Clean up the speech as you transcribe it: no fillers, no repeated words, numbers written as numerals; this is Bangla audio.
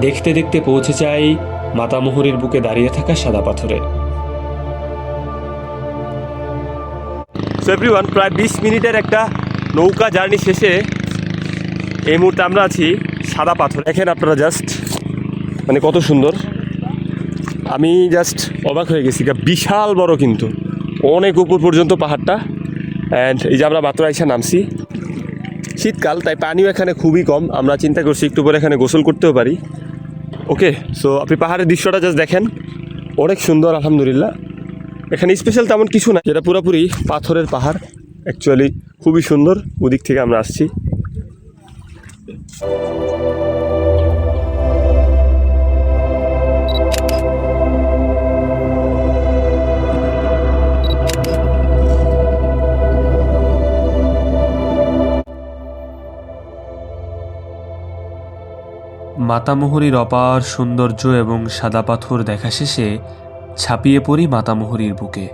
দেখতে দেখতে পৌঁছে যাই মাতামুহুরীর বুকে দাঁড়িয়ে থাকা সাদা পাথরে। সো এভরিওয়ান, প্রায় 20 মিনিটের একটা নৌকা জার্নি শেষে এই মুহূর্তে আমরা আছি সাদা পাথর। দেখেন আপনারা জাস্ট, মানে কত সুন্দর। আমি জাস্ট অবাক হয়ে গেছি, বিশাল বড়, কিন্তু অনেক উপর পর্যন্ত পাহাড়টা। অ্যান্ড এই যে আমরা মাত্র আইসা নামছি, শীতকাল তাই পানিও এখানে খুবই কম। আমরা চিন্তা করছি একটু পরে এখানে গোসল করতেও পারি। ওকে, সো আপনি পাহাড়ের দৃশ্যটা জাস্ট দেখেন, অনেক সুন্দর আলহামদুলিল্লাহ। এখানে স্পেশাল তেমন কিছু না, যেটা পুরোপুরি পাথরের পাহাড়। অ্যাকচুয়ালি খুবই সুন্দর। ওদিক থেকে আমরা আসছি। মাতামুহুরীর অপার সৌন্দর্য এবং সাদা পাথর দেখা শেষে ছাপিয়ে পড়ি মাতামুহুরীর বুকে।